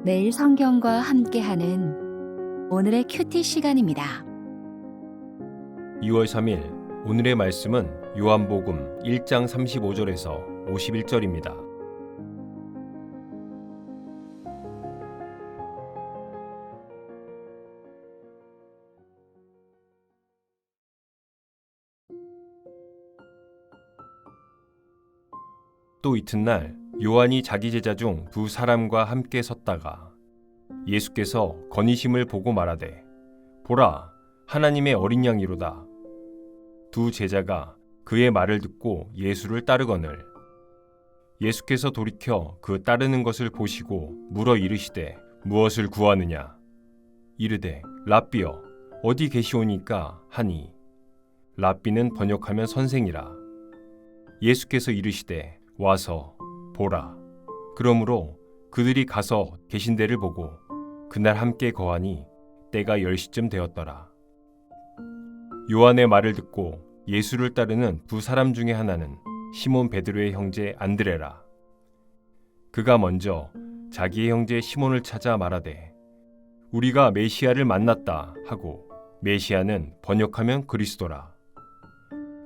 매일 성경과 함께하는 오늘의 큐티 시간입니다. 2월 3일 오늘의 말씀은 요한복음 1장 35절에서 51절입니다. 또 이튿날 요한이 자기 제자 중 두 사람과 함께 섰다가 예수께서 거니심을 보고 말하되 보라 하나님의 어린 양이로다. 두 제자가 그의 말을 듣고 예수를 따르거늘 예수께서 돌이켜 그 따르는 것을 보시고 물어 이르시되 무엇을 구하느냐 이르되 랍비여 어디 계시오니까 하니 랍비는 번역하면 선생이라. 예수께서 이르시되 와서 보라. 그러므로 그들이 가서 계신 데를 보고 그날 함께 거하니 때가 10시쯤 되었더라. 요한의 말을 듣고 예수를 따르는 두 사람 중에 하나는 시몬 베드로의 형제 안드레라. 그가 먼저 자기의 형제 시몬을 찾아 말하되 우리가 메시아를 만났다 하고 메시아는 번역하면 그리스도라.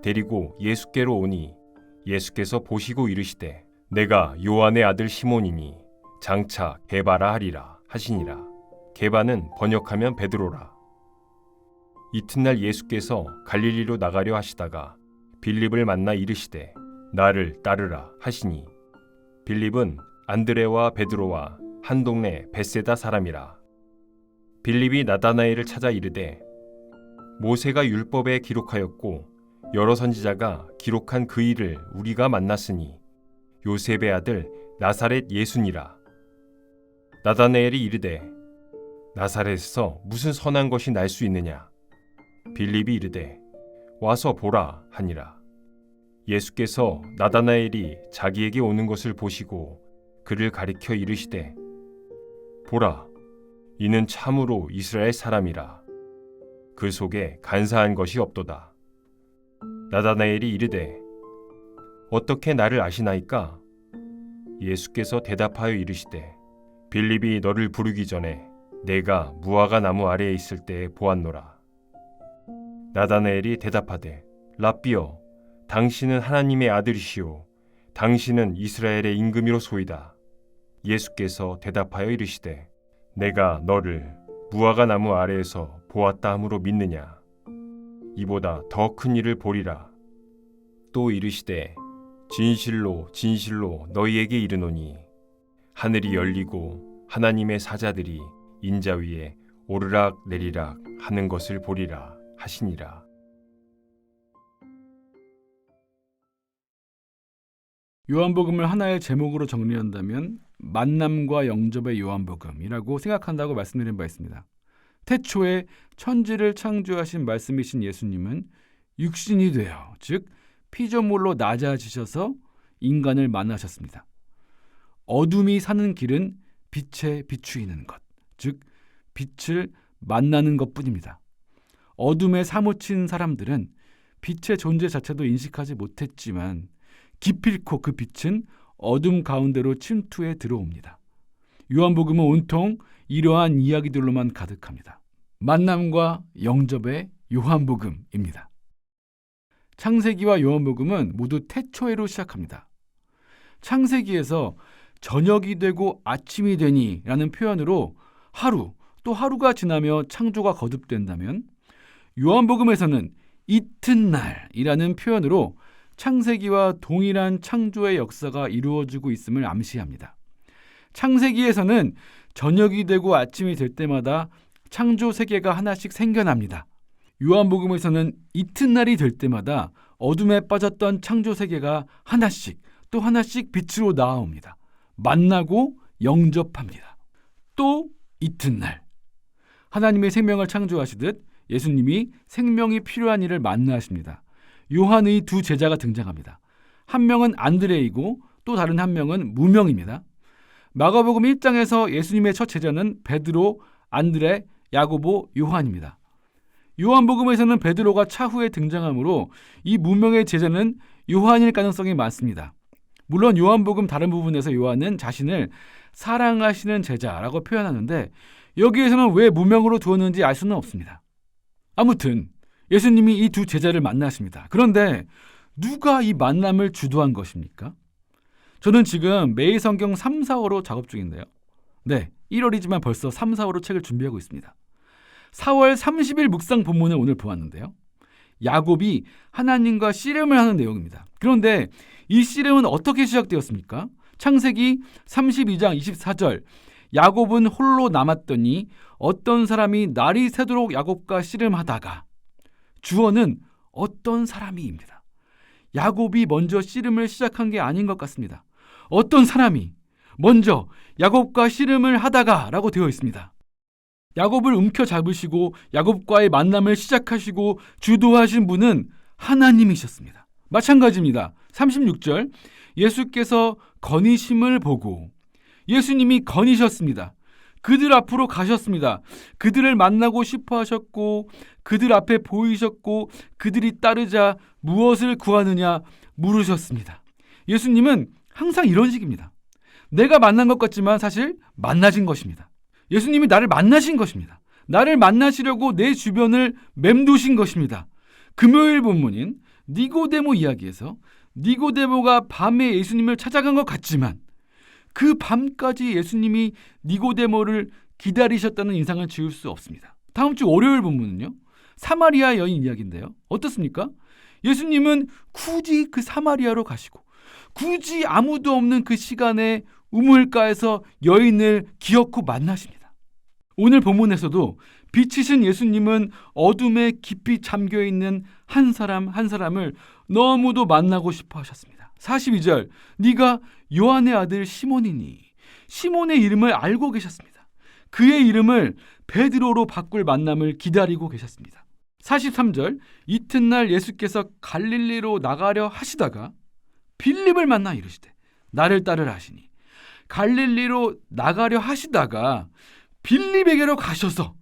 데리고 예수께로 오니 예수께서 보시고 이르시되 내가 요한의 아들 시몬이니 장차 게바라 하리라 하시니라. 게바는 번역하면 베드로라. 이튿날 예수께서 갈릴리로 나가려 하시다가 빌립을 만나 이르시되 나를 따르라 하시니 빌립은 안드레와 베드로와 한 동네 벳세다 사람이라. 빌립이 나다나엘을 찾아 이르되 모세가 율법에 기록하였고 여러 선지자가 기록한 그 일을 우리가 만났으니 요셉의 아들 나사렛 예수니라. 나다나엘이 이르되 나사렛에서 무슨 선한 것이 날 수 있느냐. 빌립이 이르되 와서 보라 하니라. 예수께서 나다나엘이 자기에게 오는 것을 보시고 그를 가리켜 이르시되 보라 이는 참으로 이스라엘 사람이라. 그 속에 간사한 것이 없도다. 나다나엘이 이르되 어떻게 나를 아시나이까? 예수께서 대답하여 이르시되 빌립이 너를 부르기 전에 내가 무화과 나무 아래에 있을 때에 보았노라. 나다나엘이 대답하되 랍비여 당신은 하나님의 아들이시오 당신은 이스라엘의 임금이로소이다. 예수께서 대답하여 이르시되 내가 너를 무화과 나무 아래에서 보았다 함으로 믿느냐? 이보다 더 큰 일을 보리라. 또 이르시되 진실로 진실로 너희에게 이르노니 하늘이 열리고 하나님의 사자들이 인자 위에 오르락 내리락 하는 것을 보리라 하시니라. 요한복음을 하나의 제목으로 정리한다면 만남과 영접의 요한복음이라고 생각한다고 말씀드린 바 있습니다. 태초에 천지를 창조하신 말씀이신 예수님은 육신이 되어 즉 피조물로 낮아지셔서 인간을 만나셨습니다. 어둠이 사는 길은 빛에 비추이는 것, 즉 빛을 만나는 것뿐입니다. 어둠에 사무친 사람들은 빛의 존재 자체도 인식하지 못했지만 기필코 그 빛은 어둠 가운데로 침투해 들어옵니다. 요한복음은 온통 이러한 이야기들로만 가득합니다. 만남과 영접의 요한복음입니다. 창세기와 요한복음은 모두 태초에로 시작합니다. 창세기에서 저녁이 되고 아침이 되니 라는 표현으로 하루 또 하루가 지나며 창조가 거듭된다면 요한복음에서는 이튿날이라는 표현으로 창세기와 동일한 창조의 역사가 이루어지고 있음을 암시합니다. 창세기에서는 저녁이 되고 아침이 될 때마다 창조 세계가 하나씩 생겨납니다. 요한복음에서는 이튿날이 될 때마다 어둠에 빠졌던 창조 세계가 하나씩 또 하나씩 빛으로 나아옵니다. 만나고 영접합니다. 또 이튿날 하나님의 생명을 창조하시듯 예수님이 생명이 필요한 이를 만나십니다. 요한의 두 제자가 등장합니다. 한 명은 안드레이고 또 다른 한 명은 무명입니다. 마가복음 1장에서 예수님의 첫 제자는 베드로, 안드레, 야고보, 요한입니다. 요한복음에서는 베드로가 차후에 등장하므로 이 무명의 제자는 요한일 가능성이 많습니다. 물론 요한복음 다른 부분에서 요한은 자신을 사랑하시는 제자라고 표현하는데 여기에서는 왜 무명으로 두었는지 알 수는 없습니다. 아무튼 예수님이 이 두 제자를 만나십니다. 그런데 누가 이 만남을 주도한 것입니까? 저는 지금 매일 성경 3, 4호로 작업 중인데요. 네, 1월이지만 벌써 3, 4호로 책을 준비하고 있습니다. 4월 30일 묵상 본문을 오늘 보았는데요. 야곱이 하나님과 씨름을 하는 내용입니다. 그런데 이 씨름은 어떻게 시작되었습니까? 창세기 32장 24절 야곱은 홀로 남았더니 어떤 사람이 날이 새도록 야곱과 씨름하다가 주어는 어떤 사람이입니다. 야곱이 먼저 씨름을 시작한 게 아닌 것 같습니다. 어떤 사람이 먼저 야곱과 씨름을 하다가 라고 되어 있습니다. 야곱을 움켜잡으시고 야곱과의 만남을 시작하시고 주도하신 분은 하나님이셨습니다. 마찬가지입니다. 36절 예수께서 건의심을 보고 예수님이 건의셨습니다. 그들 앞으로 가셨습니다. 그들을 만나고 싶어 하셨고 그들 앞에 보이셨고 그들이 따르자 무엇을 구하느냐 물으셨습니다. 예수님은 항상 이런 식입니다. 내가 만난 것 같지만 사실 만나신 것입니다. 예수님이 나를 만나신 것입니다. 나를 만나시려고 내 주변을 맴도신 것입니다. 금요일 본문인 니고데모 이야기에서 니고데모가 밤에 예수님을 찾아간 것 같지만 그 밤까지 예수님이 니고데모를 기다리셨다는 인상을 지울 수 없습니다. 다음 주 월요일 본문은요. 사마리아 여인 이야기인데요. 어떻습니까? 예수님은 굳이 그 사마리아로 가시고 굳이 아무도 없는 그 시간에 우물가에서 여인을 기어코 만나십니다. 오늘 본문에서도 빛이신 예수님은 어둠에 깊이 잠겨있는 한 사람 한 사람을 너무도 만나고 싶어 하셨습니다. 42절 네가 요한의 아들 시몬이니 시몬의 이름을 알고 계셨습니다. 그의 이름을 베드로로 바꿀 만남을 기다리고 계셨습니다. 43절 이튿날 예수께서 갈릴리로 나가려 하시다가 빌립을 만나 이르시되 나를 따르라 하시니 갈릴리로 나가려 하시다가 빌립에게로 가셔서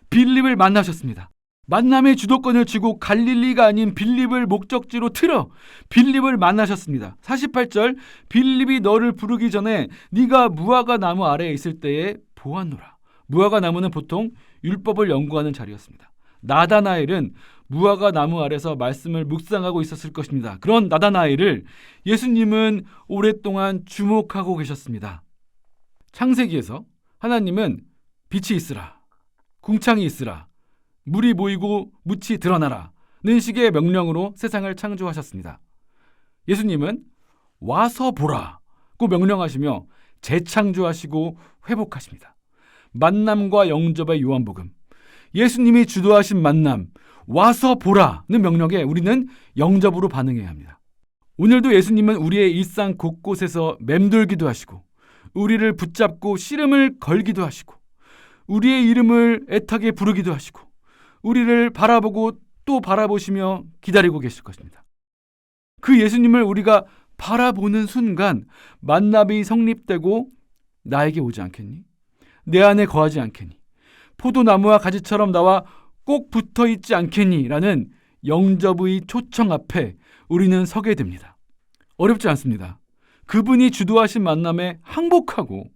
빌립을 만나셨습니다. 만남의 주도권을 쥐고 갈릴리가 아닌 빌립을 목적지로 틀어 빌립을 만나셨습니다. 48절 빌립이 너를 부르기 전에 네가 무화과 나무 아래에 있을 때에 보았노라. 무화과 나무는 보통 율법을 연구하는 자리였습니다. 나다나엘은 무화과 나무 아래서 말씀을 묵상하고 있었을 것입니다. 그런 나다나엘을 예수님은 오랫동안 주목하고 계셨습니다. 창세기에서 하나님은 빛이 있으라, 궁창이 있으라, 물이 모이고 묻이 드러나라는 식의 명령으로 세상을 창조하셨습니다. 예수님은 와서 보라고 명령하시며 재창조하시고 회복하십니다. 만남과 영접의 요한복음, 예수님이 주도하신 만남, 와서 보라는 명령에 우리는 영접으로 반응해야 합니다. 오늘도 예수님은 우리의 일상 곳곳에서 맴돌기도 하시고 우리를 붙잡고 씨름을 걸기도 하시고 우리의 이름을 애타게 부르기도 하시고 우리를 바라보고 또 바라보시며 기다리고 계실 것입니다. 그 예수님을 우리가 바라보는 순간 만남이 성립되고 나에게 오지 않겠니? 내 안에 거하지 않겠니? 포도나무와 가지처럼 나와 꼭 붙어 있지 않겠니? 라는 영접의 초청 앞에 우리는 서게 됩니다. 어렵지 않습니다. 그분이 주도하신 만남에 항복하고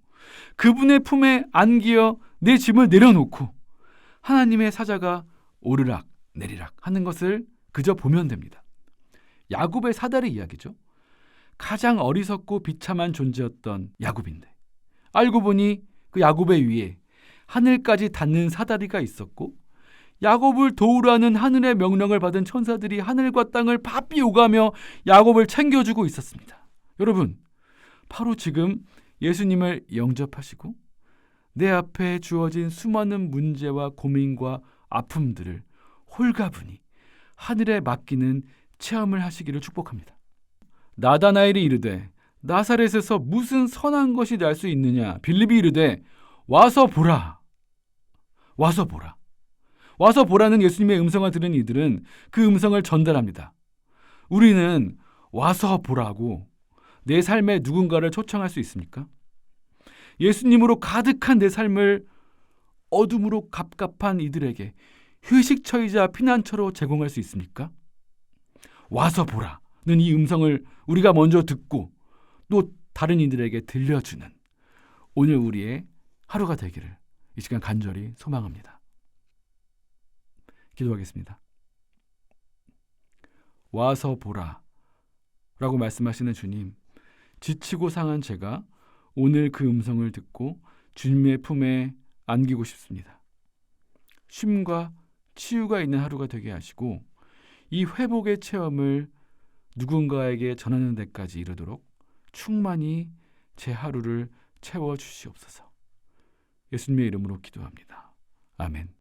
그분의 품에 안기어 내 짐을 내려놓고 하나님의 사자가 오르락 내리락 하는 것을 그저 보면 됩니다. 야곱의 사다리 이야기죠. 가장 어리석고 비참한 존재였던 야곱인데 알고 보니 그 야곱의 위에 하늘까지 닿는 사다리가 있었고 야곱을 도우라는 하늘의 명령을 받은 천사들이 하늘과 땅을 바삐 오가며 야곱을 챙겨주고 있었습니다. 여러분, 바로 지금 예수님을 영접하시고 내 앞에 주어진 수많은 문제와 고민과 아픔들을 홀가분히 하늘에 맡기는 체험을 하시기를 축복합니다. 나다나엘이 이르되 나사렛에서 무슨 선한 것이 날 수 있느냐? 빌립이 이르되 와서 보라. 와서 보라. 와서 보라는 예수님의 음성을 들은 이들은 그 음성을 전달합니다. 우리는 와서 보라고 내 삶에 누군가를 초청할 수 있습니까? 예수님으로 가득한 내 삶을 어둠으로 갑갑한 이들에게 휴식처이자 피난처로 제공할 수 있습니까? 와서 보라는 이 음성을 우리가 먼저 듣고 또 다른 이들에게 들려주는 오늘 우리의 하루가 되기를 이 시간 간절히 소망합니다. 기도하겠습니다. 와서 보라 라고 말씀하시는 주님, 지치고 상한 제가 오늘 그 음성을 듣고 주님의 품에 안기고 싶습니다. 쉼과 치유가 있는 하루가 되게 하시고 이 회복의 체험을 누군가에게 전하는 데까지 이르도록 충만히 제 하루를 채워주시옵소서. 예수님의 이름으로 기도합니다. 아멘.